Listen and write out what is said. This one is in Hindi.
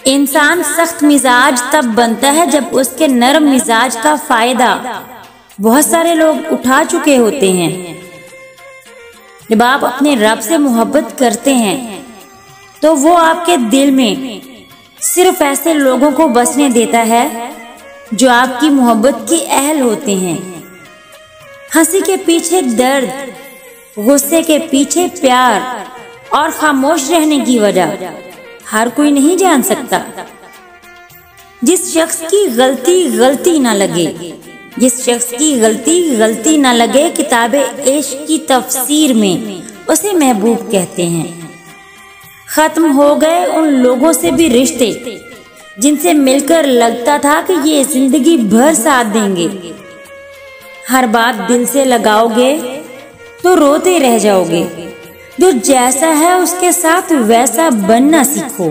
इंसान सख्त मिजाज तब बनता है जब उसके नरम मिजाज का फायदा बहुत सारे लोग उठा चुके होते हैं। जब आप अपने रब से मोहब्बत करते हैं तो वो आपके दिल में सिर्फ ऐसे लोगों को बसने देता है जो आपकी मोहब्बत की अहल होते हैं। हंसी के पीछे दर्द, गुस्से के पीछे प्यार और खामोश रहने की वजह हर कोई नहीं जान सकता। जिस शख्स की गलती ना लगे, जिस शख्स की गलती ना लगे, किताबे इश्क की तफसीर में उसे महबूब कहते हैं। खत्म हो गए उन लोगों से भी रिश्ते जिनसे मिलकर लगता था कि ये जिंदगी भर साथ देंगे। हर बात दिल से लगाओगे तो रोते रह जाओगे। जो जैसा है उसके साथ वैसा बनना सीखो।